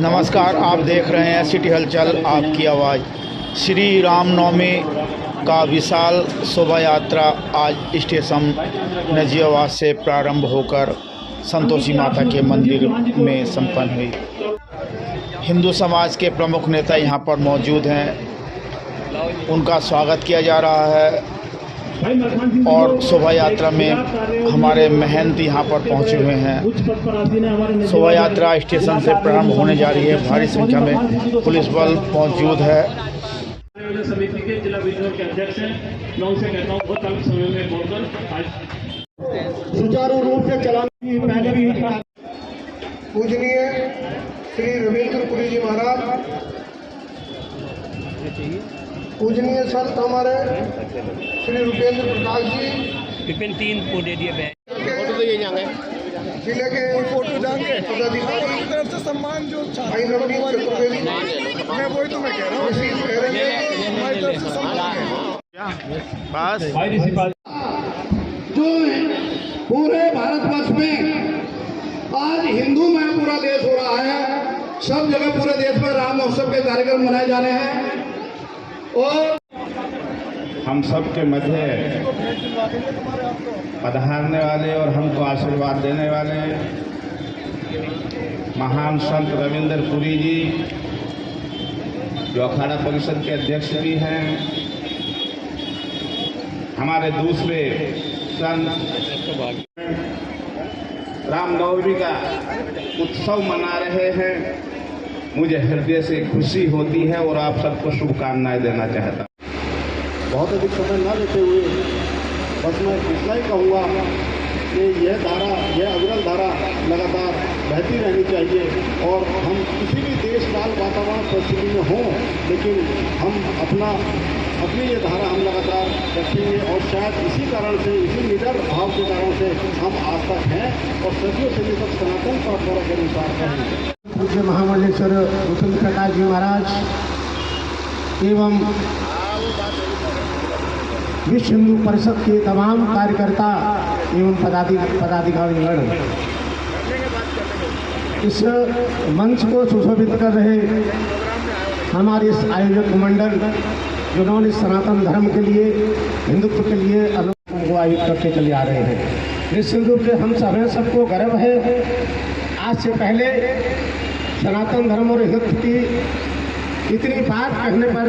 नमस्कार, आप देख रहे हैं सिटी हलचल आपकी आवाज़। श्री रामनवमी का विशाल शोभा यात्रा आज स्टेशन नजीबाबाद से प्रारंभ होकर संतोषी माता के मंदिर में संपन्न हुई। हिंदू समाज के प्रमुख नेता यहां पर मौजूद हैं, उनका स्वागत किया जा रहा है और शोभा यात्रा में हमारे महंत यहाँ पर पहुँचे हुए हैं। शोभा यात्रा स्टेशन से प्रारंभ होने जा रही है। भारी संख्या में पुलिस बल मौजूद है। समिति के जिला विजय के अध्यक्ष हैं, मैं उनसे कहता हूँ बहुत कम समय में बोलकर सुचारू रूप से चलाने की पहले भी पूजनीय श्री रविंद्र पुरी जी महाराज, पूजनीय संत हमारे श्री रुपेंद्र प्रकाश जी, विपिन 3 को दे दिए जिले के फोटो जाएंगे पदाधिकारी तरफ से सम्मान जो भाई नवनीत चतुर्वेदी, मैं वही तो मैं कह रहा हूँ हमारी तरफ से सम्मान जो पूरे भारतवर्ष में आज हिंदूमय पूरा देश हो रहा है। सब जगह पूरे देश में राम महोत्सव के कार्यक्रम मनाए जा रहे हैं और हम सब के मध्य पधारने वाले और हमको आशीर्वाद देने वाले महान संत रविंद्र पुरी जी, जो अखाड़ा परिषद के अध्यक्ष भी हैं, हमारे दूसरे संत रामनवमी का उत्सव मना रहे हैं। मुझे हृदय से खुशी होती है और आप सबको शुभकामनाएं देना चाहता हूँ। बहुत अधिक समय न लेते हुए बस मैं इतना ही कहूँगा कि यह धारा, यह अविरल धारा लगातार बहती रहनी चाहिए और हम किसी भी देश काल वातावरण परिस्थिति में हों, लेकिन हम अपनी ये धारा हम लगातार रखेंगे और शायद इसी कारण से, इसी निडर भाव के कारण से हम आज तक हैं और सदियों से तक सनातन परंपरा के अनुसार हैं। पूज्य महामंडलेश्वर रुपेंद्र प्रकाश जी महाराज एवं विश्व हिंदू परिषद के तमाम कार्यकर्ता एवं पदाधिकारीगण इस मंच को सुशोभित कर रहे हमारे इस आयोजक मंडल, जिन्होंने सनातन धर्म के लिए, हिंदुत्व के लिए अनुष्ठान को आयोजित करके चले आ रहे हैं। निश्चित रूप से हम सबको गर्व है। आज से पहले सनातन धर्म और हिंदुत्व की इतनी बात कहने पर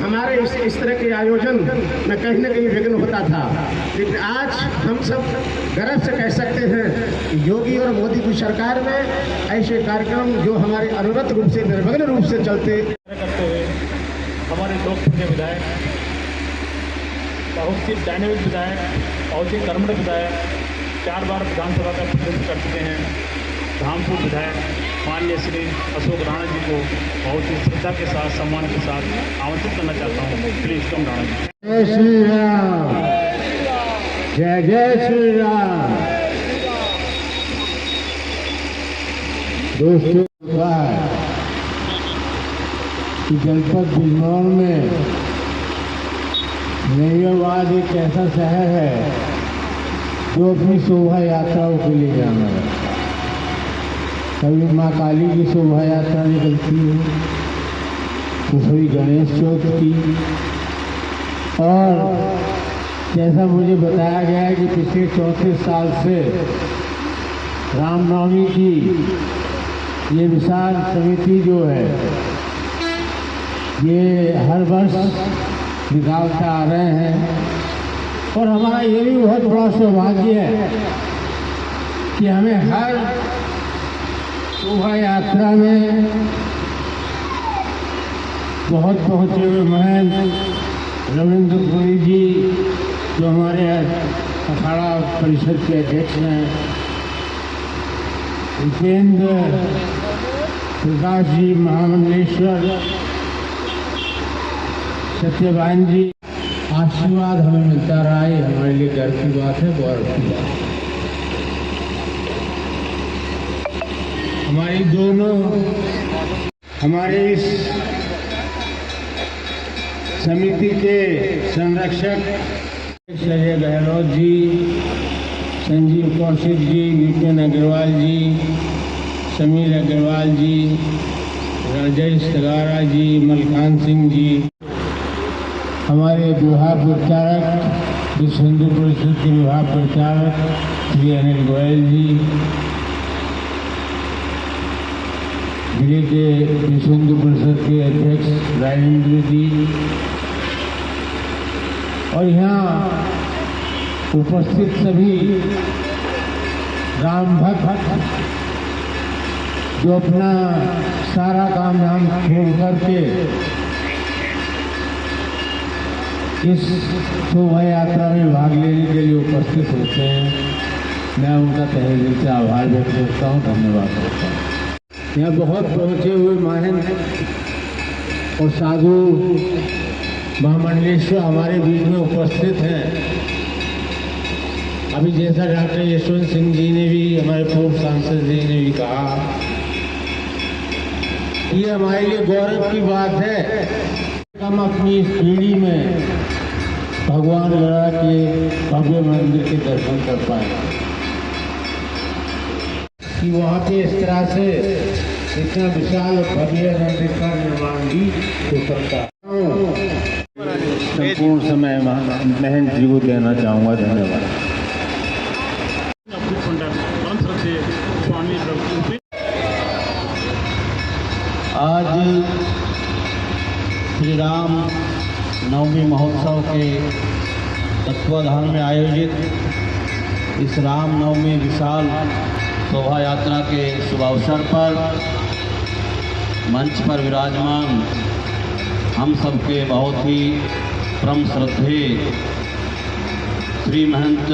हमारे इस तरह के आयोजन में कहीं न कहीं विघ्न होता था, लेकिन आज हम सब गर्व से कह सकते हैं कि योगी और मोदी की सरकार में ऐसे कार्यक्रम जो हमारे अविरत रूप से, निर्विघ्न रूप से चलते करते हुए हमारे लोकप्रिय विधायक, बहुत ही डायनेमिक विधायक, बहुत ही कर्मठ विधायक, 4 बार विधानसभा का प्रतिनिधित्व कर चुके हैं, धामपुर विधायक माननीय श्री अशोक राणा जी को बहुत ही श्रद्धा के साथ, सम्मान के साथ आमंत्रित करना चाहता हूँ। Please come Rana ji. जय श्री राम, जय जय श्री राम। दोस्तों, जनपद बिजनौर में नजीबाबाद एक ऐसा शहर है जो अपनी शोभा यात्राओं के लिए जाना है। कभी माँ काली की शोभा यात्रा निकलती है, तो कभी गणेश चौथ की, और जैसा मुझे बताया गया है कि पिछले 34 साल से रामनवमी की ये विशाल समिति जो है ये हर वर्ष निकालता आ रहे हैं। और हमारा ये भी बहुत बड़ा सौभाग्य है कि हमें हर शोभा यात्रा में बहुत पहुँचे हुए महंत रविंद्र पुरी जी, जो हमारे अखाड़ा परिषद के अध्यक्ष हैं, उपेंद्र प्रकाश जी महामंडलेश्वर, सत्यवान जी, आशीर्वाद हमें मिलता रहा है, हमारे लिए गर्व की बात है, गौरव की बात है। हमारी दोनों, हमारे इस समिति के संरक्षक संजय गहलोत जी, संजीव कौशिक जी, विपिन अग्रवाल जी, समीर अग्रवाल जी, राजेश सगारा जी, मलकान सिंह जी, हमारे विभाग प्रचारक विश्व हिंदू परिषद के विभाग प्रचारक श्री अनिल गोयल जी, जिले के विश्व हिंदू परिषद के अध्यक्ष राजेंद्र जी और यहाँ उपस्थित सभी राम भक्त जो अपना सारा काम धाम छोड़ करके इस शोभा यात्रा में भाग लेने के लिए उपस्थित होते हैं, मैं उनका तहे दिल से आभार व्यक्त करता हूँ, धन्यवाद करता हूँ। यहाँ बहुत पहुँचे हुए महंत और साधु महामंडलेश्वर हमारे बीच में उपस्थित हैं। अभी जैसा डॉक्टर यशवंत सिंह जी ने भी, हमारे पूर्व सांसद जी ने भी कहा, ये हमारे लिए गौरव की बात है। हम अपनी इस पीढ़ी में भगवान लड़ा के भव्य मंदिर के दर्शन कर पाए कि वहाँ पे इस तरह से इतना विशाल भव्य मंदिर का निर्माण भी हो सकता है। संपूर्ण समय महंत जी को देना चाहूँगा, धन्यवाद। आज श्री राम नवमी महोत्सव के तत्वाधान में आयोजित इस राम नवमी विशाल शोभा यात्रा के शुभ अवसर पर मंच पर विराजमान हम सबके बहुत ही परम श्रद्धेय श्री महंत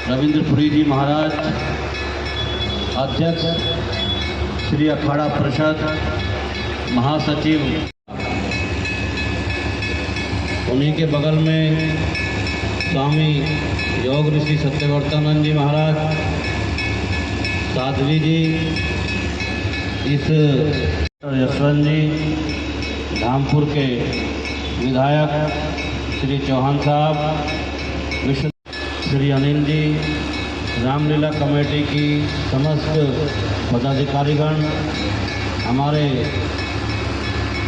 रविंद्रपुरी जी महाराज, अध्यक्ष श्री अखाड़ा परिषद, महासचिव, उन्हीं के बगल में स्वामी योग ऋषि सत्यवर्तानंद जी महाराज, साध्वी जी, इस यशवंत जी, धामपुर के विधायक श्री चौहान साहब, विश्व श्री अनिल जी, रामलीला कमेटी की समस्त पदाधिकारीगण, हमारे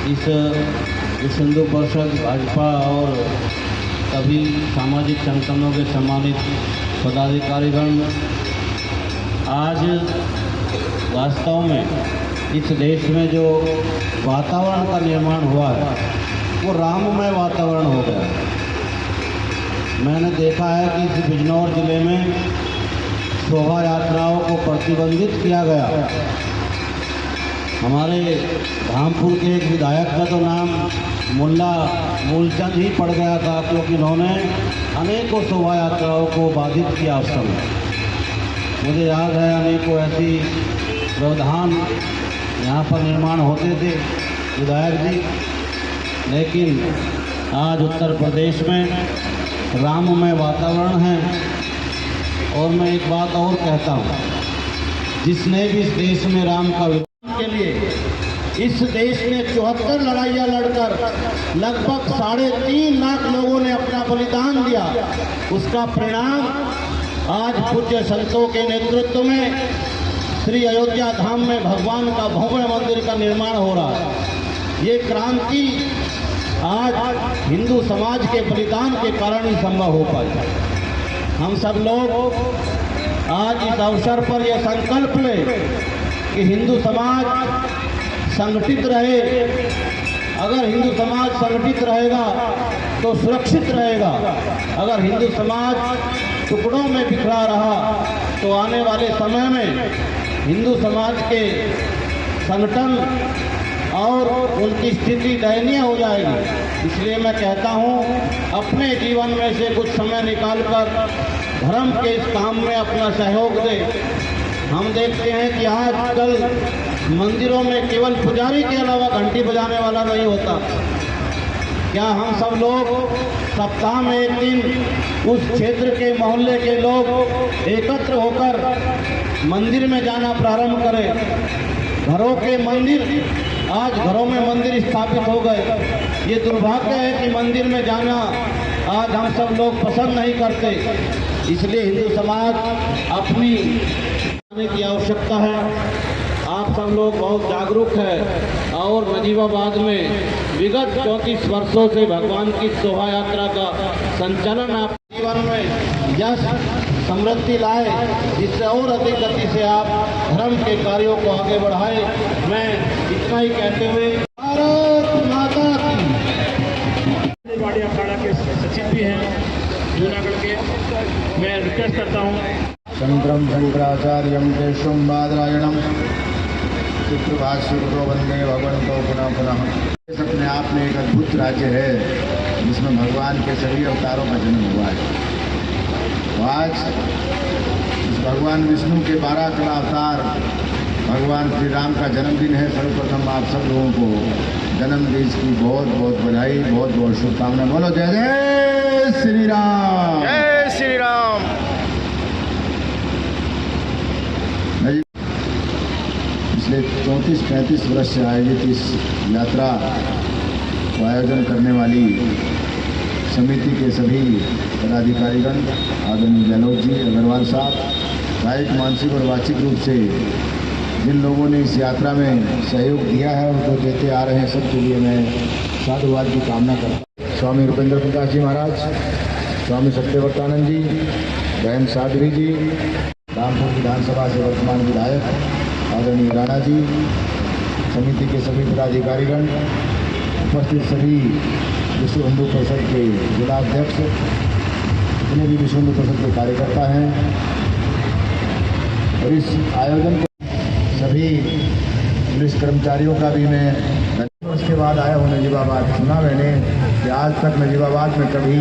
इस विश्व हिंदू परिषद भाजपा और सभी सामाजिक संगठनों के सम्मानित पदाधिकारीगण, आज वास्तव में इस देश में जो वातावरण का निर्माण हुआ है वो राममय वातावरण हो गया। मैंने देखा है कि इस बिजनौर जिले में शोभा यात्राओं को प्रतिबंधित किया गया। हमारे धामपुर के एक विधायक का तो नाम मुल्ला मूलचंद ही पड़ गया था, क्योंकि उन्होंने अनेकों शोभा यात्राओं को बाधित किया उस समय। मुझे याद है अनेकों ऐसी व्यवधान यहाँ पर निर्माण होते थे विधायक जी, लेकिन आज उत्तर प्रदेश में राममय वातावरण है। और मैं एक बात और कहता हूँ, जिसने भी इस देश में राम का विकास के लिए इस देश में 74 लड़ाइयाँ लड़कर लगभग 3.5 लाख लोगों ने अपना बलिदान दिया, उसका परिणाम आज पूज्य संतों के नेतृत्व में श्री अयोध्या धाम में भगवान का भव्य मंदिर का निर्माण हो रहा है। ये क्रांति आज हिंदू समाज के बलिदान के कारण ही संभव हो पाई। हम सब लोग आज इस अवसर पर यह संकल्प लें कि हिंदू समाज संगठित रहे। अगर हिंदू समाज संगठित रहेगा तो सुरक्षित रहेगा। अगर हिंदू समाज टुकड़ों में बिखरा रहा तो आने वाले समय में हिंदू समाज के संगठन और उनकी स्थिति दयनीय हो जाएगी। इसलिए मैं कहता हूँ, अपने जीवन में से कुछ समय निकालकर धर्म के इस काम में अपना सहयोग दें। हम देखते हैं कि आजकल मंदिरों में केवल पुजारी के अलावा घंटी बजाने वाला नहीं होता। क्या हम सब लोग सप्ताह में एक दिन उस क्षेत्र के मोहल्ले के लोग एकत्र होकर मंदिर में जाना प्रारंभ करें। घरों के मंदिर, आज घरों में मंदिर स्थापित हो गए। ये दुर्भाग्य है कि मंदिर में जाना आज हम सब लोग पसंद नहीं करते। इसलिए हिंदू समाज अपनी की आवश्यकता है। आप सब लोग बहुत जागरूक है। और नजीबाबाद में विगत 34 वर्षों से भगवान की शोभा यात्रा का संचालन आप जीवन में यश समृद्धि लाए, जिससे और अधिक गति से आप धर्म के कार्यों को आगे बढ़ाए। मैं इतना ही कहते हुए भारत माता की। वाड़ी अखाड़ा के सचिव भी हैं जूनागढ़ के, मैं रिक्वेस्ट करता हूँ। शंकरम शंकराचार्यम केशवम बादरायणम चित्रभाष्यकृतो वंदे भगवन्तो पुनः पुनः। इस अपने आप में एक अद्भुत राज्य है जिसमें भगवान के सभी अवतारों का जन्म हुआ है। तो आज इस भगवान विष्णु के 12 कला अवतार भगवान श्री राम का जन्मदिन है। सर्वप्रथम आप सब लोगों को जन्मदिन की बहुत बहुत बधाई, बहुत बहुत शुभकामनाएं। बोलो जय जय श्री राम, जय श्री राम। पिछले 34-35 वर्ष से आयोजित इस यात्रा को आयोजन करने वाली समिति के सभी पदाधिकारीगण, आदरणीय गहलोत जी, अग्रवाल साहब, कायिक, मानसिक और वाचिक रूप से जिन लोगों ने इस यात्रा में सहयोग दिया है और जो देते आ रहे हैं, सबके लिए मैं साधुवाद की कामना करता हूँ। स्वामी रुपेंद्र प्रकाश जी महाराज, स्वामी सत्यव्रतानंद जी, बहन साध्वी जी, रामपुर विधानसभा से वर्तमान विधायक आदरणीय राणा जी, समिति के सभी पदाधिकारीगण, उपस्थित सभी विश्व हिंदू परिषद के जिलाध्यक्ष, जितने भी विश्व हिंदू परिषद के कार्यकर्ता हैं, और इस आयोजन को सभी पुलिस कर्मचारियों का भी मैं धन्यवाद। उसके बाद आया हूँ नजीबाबाद। सुना मैंने कि आज तक नजीबाबाद में कभी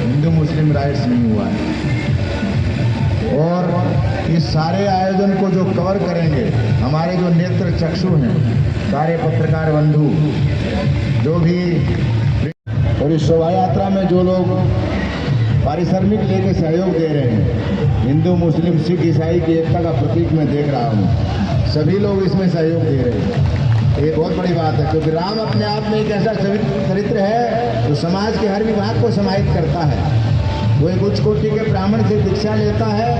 हिंदू मुस्लिम राइट्स नहीं हुआ है, और इस सारे आयोजन को जो कवर करेंगे हमारे जो नेत्र चक्षु हैं, सारे पत्रकार बंधु जो भी, और इस शोभा यात्रा में जो लोग पारिश्रमिक लेके सहयोग दे रहे हैं, हिंदू मुस्लिम सिख ईसाई की एकता का प्रतीक मैं देख रहा हूँ, सभी लोग इसमें सहयोग दे रहे हैं। ये बहुत बड़ी बात है, क्योंकि राम अपने आप में एक ऐसा चरित्र है जो समाज के हर विभाग को समाहित करता है। वो एक उच्च कोटि के ब्राह्मण से दीक्षा लेता है,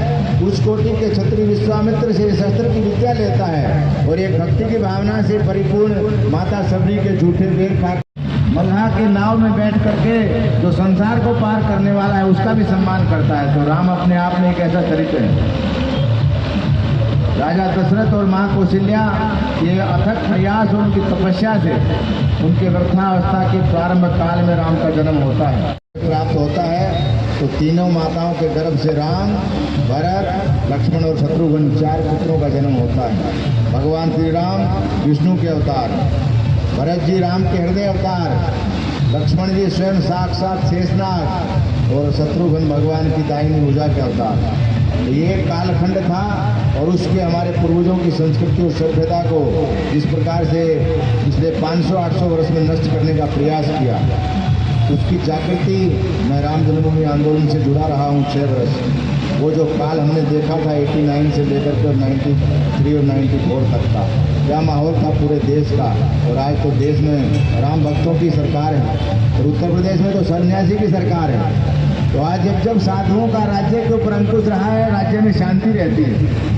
उच्च कोटि के क्षत्रिय विश्वामित्र से शस्त्र की विद्या लेता है, और एक भक्ति की भावना से परिपूर्ण माता सबरी के झूठे वेद खा मल्लाह की नाव में बैठ करके जो संसार को पार करने वाला है उसका भी सम्मान करता है। तो राम अपने आप में एक ऐसा चरित्र है। राजा दशरथ और माँ कौशल्या ये अथक प्रयास और उनकी तपस्या से उनके वृद्धावस्था के प्रारंभ काल में राम का जन्म होता है, प्राप्त होता है। तो तीनों माताओं के गर्भ से राम, भरत, लक्ष्मण और शत्रुघ्न 4 पुत्रों का जन्म होता है। भगवान श्री राम विष्णु के अवतार, भरत जी राम के हृदय अवतार, लक्ष्मण जी स्वयं साक्षात शेषनाग, और शत्रुघ्न भगवान की दाहिनी भुजा के अवतार। ये कालखंड था, और उसके हमारे पूर्वजों की संस्कृति और सभ्यता को जिस प्रकार से पिछले 500-800 वर्ष में नष्ट करने का प्रयास किया, उसकी जागृति मैं राम जन्मभूमि आंदोलन से जुड़ा रहा हूँ 6 वर्ष। वो जो काल हमने देखा था 89 से लेकर के 93 और 94 तक का, क्या माहौल था पूरे देश का। और आज तो देश में राम भक्तों की सरकार है, और उत्तर प्रदेश में तो सन्यासी की सरकार है। तो आज जब साधुओं का राज्य के ऊपर अंकुश रहा है, राज्य में शांति रहती है।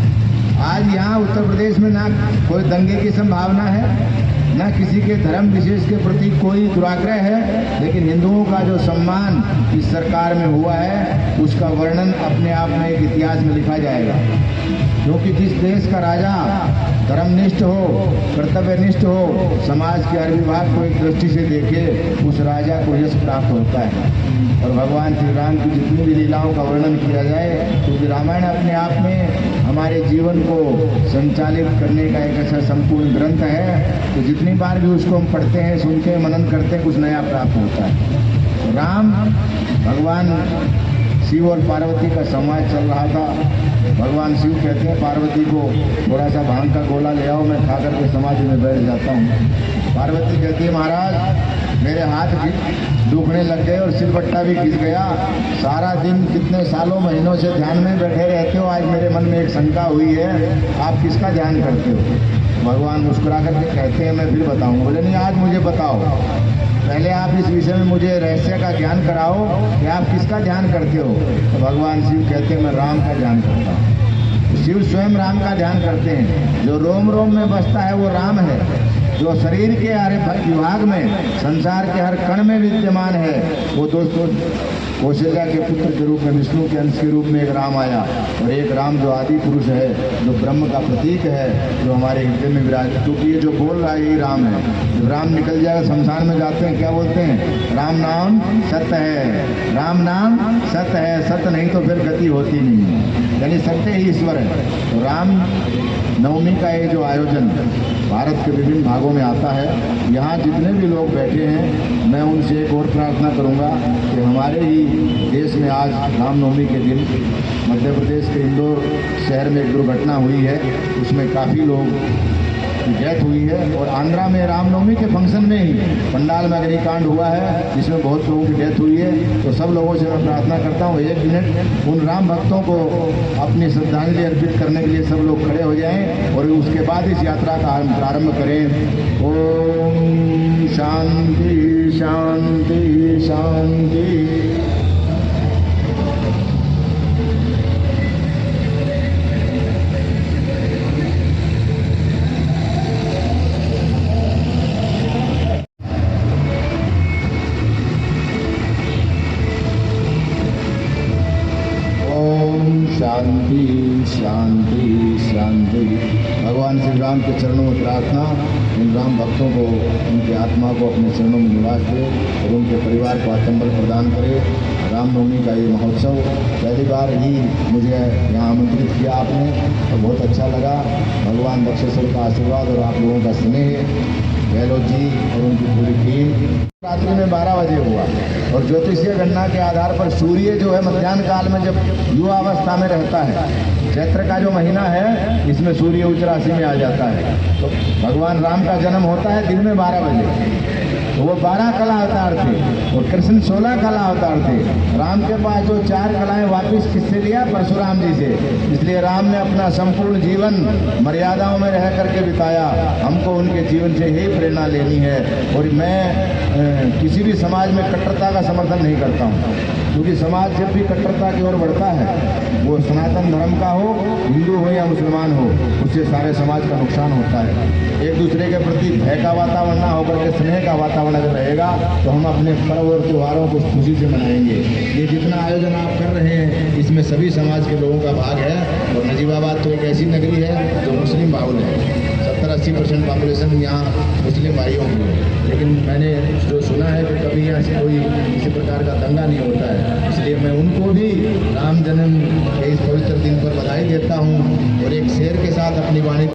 आज यहाँ उत्तर प्रदेश में ना कोई दंगे की संभावना है, न किसी के धर्म विशेष के प्रति कोई दुराग्रह है, लेकिन हिंदुओं का जो सम्मान इस सरकार में हुआ है उसका वर्णन अपने आप में एक इतिहास में लिखा जाएगा। क्योंकि जिस देश का राजा धर्मनिष्ठ हो, कर्तव्यनिष्ठ हो, समाज के हर विभाग को एक दृष्टि से देखे, उस राजा को यश प्राप्त होता है। और भगवान श्री राम की जितनी भी लीलाओं का वर्णन किया जाए, क्योंकि रामायण अपने आप में हमारे जीवन को संचालित करने का एक ऐसा संपूर्ण ग्रंथ है, तो जितनी बार भी उसको हम पढ़ते हैं, सुनते हैं, मनन करते हैं, कुछ नया प्राप्त होता है। राम भगवान शिव और पार्वती का संवाद चल रहा था। भगवान शिव कहते हैं पार्वती को थोड़ा सा भांग का गोला ले आओ, मैं खा करके समाधि में बैठ जाता हूँ। पार्वती कहती है महाराज मेरे हाथ दुखने लग गए और सिरबट्टा भी खिंच गया, सारा दिन कितने सालों महीनों से ध्यान में बैठे रहते हो, आज मेरे मन में एक शंका हुई है, आप किसका ध्यान करते हो। भगवान मुस्कुरा करके कहते हैं मैं फिर बताऊँगा। बोले नहीं, आज मुझे बताओ, पहले आप इस विषय में मुझे रहस्य का ज्ञान कराओ कि आप किसका ध्यान करते हो। तो भगवान शिव कहते हैं मैं राम का ध्यान करता हूँ। शिव स्वयं राम का ध्यान करते हैं, जो रोम रोम में बसता है वो राम है। जो शरीर के हर विभाग में, संसार के हर कण में विद्यमान है, वो दोस्तों कौशल्या के पुत्र के रूप में, विष्णु के अंश के रूप में एक राम आया। और एक राम जो आदि पुरुष है, जो ब्रह्म का प्रतीक है, जो हमारे हृदय में विराज, क्योंकि ये जो बोल रहा है यही राम है। जब राम निकल जाएगा, शमशान में जाते हैं, क्या बोलते हैं? राम नाम सत्य है, राम नाम सत्य है, सत्य नहीं तो फिर गति होती नहीं है, यानी सत्य ही ईश्वर है। तो राम नवमी का ये जो आयोजन भारत के विभिन्न भागों में आता है, यहाँ जितने भी लोग बैठे हैं, मैं उनसे एक और प्रार्थना करूँगा कि हमारे ही देश में आज रामनवमी के दिन मध्य प्रदेश के इंदौर शहर में एक दुर्घटना हुई है, उसमें काफ़ी लोग की डेथ हुई है। और आंध्रा में रामनवमी के फंक्शन में ही पंडाल में अग्निकांड हुआ है, जिसमें बहुत लोगों की डेथ हुई है। तो सब लोगों से मैं प्रार्थना करता हूँ, 1 मिनट उन राम भक्तों को अपनी श्रद्धांजलि अर्पित करने के लिए सब लोग खड़े हो जाएं और उसके बाद इस यात्रा का प्रारंभ करें। ओम शांति शांति शांति। शांति शांति शांति। भगवान श्री राम के चरणों में प्रार्थना, इन राम भक्तों को, उनकी आत्मा को अपने चरणों में निवास दे और उनके परिवार को आत्मबल प्रदान करे। रामनवमी का ये महोत्सव पहली बार ही मुझे यहाँ आमंत्रित किया आपने, तो बहुत अच्छा लगा। भगवान दक्षेश्वर का आशीर्वाद और आप लोगों का स्नेह, गहलोत जी और उनकी पूरी टीम। रात्रि में 12 बजे हुआ और ज्योतिषीय गणना के आधार पर सूर्य जो है मध्याह्न काल में जब युवा अवस्था में रहता है, चैत्र का जो महीना है, इसमें सूर्य उच्च राशि में आ जाता है। तो भगवान राम का जन्म होता है दिन में 12 बजे। तो वो 12 कला अवतार थे और कृष्ण 16 कला अवतार थे। राम के पास जो 4 कलाएं वापिस किससे लिया? परशुराम जी से। इसलिए राम ने अपना संपूर्ण जीवन मर्यादाओं में रह करके बिताया। हमको उनके जीवन से ही प्रेरणा लेनी है। और मैं किसी भी समाज में कट्टरता का समर्थन नहीं करता हूँ, क्योंकि समाज जब भी कट्टरता की ओर बढ़ता है, वो सनातन धर्म का हो, हिंदू हो या मुसलमान हो, उससे सारे समाज का नुकसान होता है। एक दूसरे के प्रति भय का वातावरण ना होकर के स्नेह का वातावरण अगर रहेगा तो हम अपने पर्व और त्योहारों को खुशी से मनाएंगे। ये जितना आयोजन आप कर रहे हैं, इसमें सभी समाज के लोगों का भाग है। और नजीबाबाद तो एक ऐसी नगरी है जो मुस्लिम बाहुल है, 70-80% पॉपुलेशन यहाँ मुस्लिम भाइयों की है। लेकिन मैंने जो सुना है कि कभी यहाँ से कोई किसी प्रकार का दंगा नहीं होता है। इसलिए मैं उनको भी राम जन्म के इस पवित्र दिन पर बधाई देता हूँ और एक शेर के साथ अपनी वाणी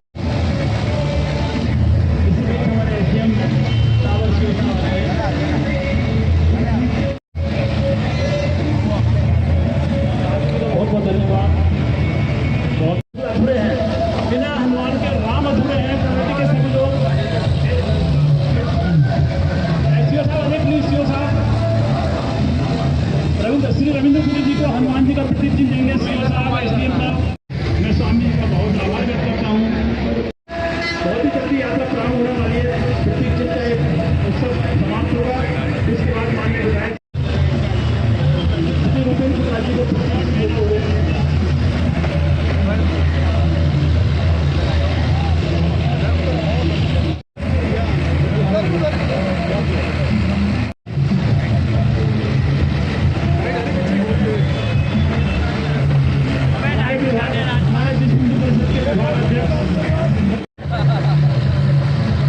श्री रविंद्र पुरी जी को हनुमान जी का प्रतीक चिन्ह देंगे। सीओ साहब, एसडीएम साहब, मैं स्वामी जी का बहुत आभार व्यक्त करता हूँ। बहुत ही जल्दी यात्रा प्रारंभ होने वाली है। प्रतीक चिन्ह का एक उत्सव समाप्त होगा, इसके बाद माननीय विधायक श्री रूपेंद्र प्रसाद जी को प्रतीक देते हुए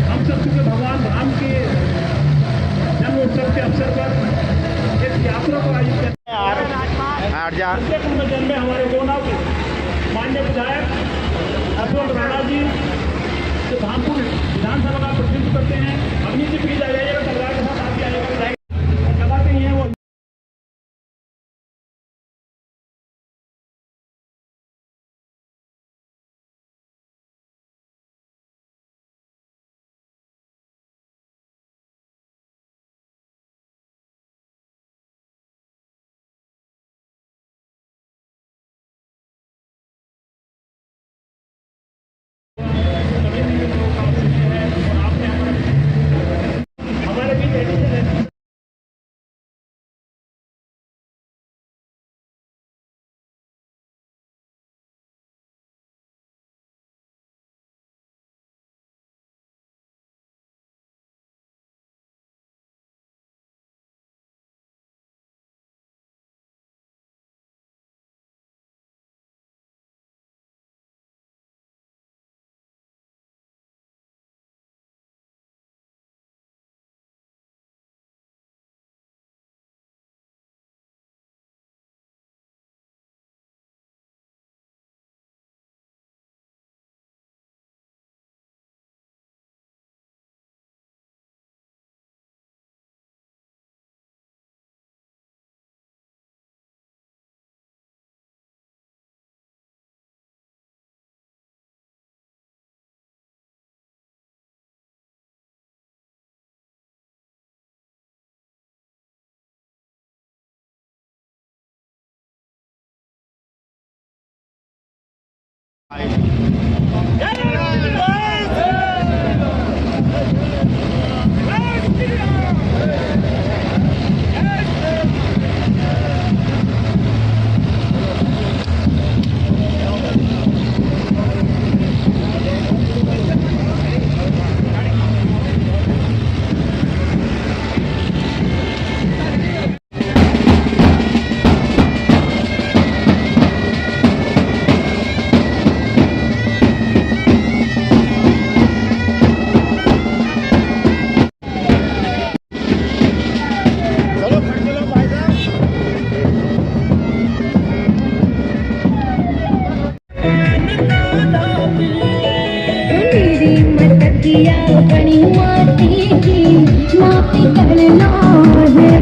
हम सब चूंकि भगवान राम के जन्मोत्सव के अवसर पर एक यात्रा को आयोजित करते हैं। जन्म में हमारे गोनाव के माननीय विधायक अशोक राणा जी जो धामपुर विधानसभा का प्रतिनिधित्व करते हैं, अग्नि से प्लीज आ जाइएगा, सरकार के साथ आगे आइएगा। लगाते ही हैं वो हमारे मेरी मटकिया बड़ी माटी की माटी करना है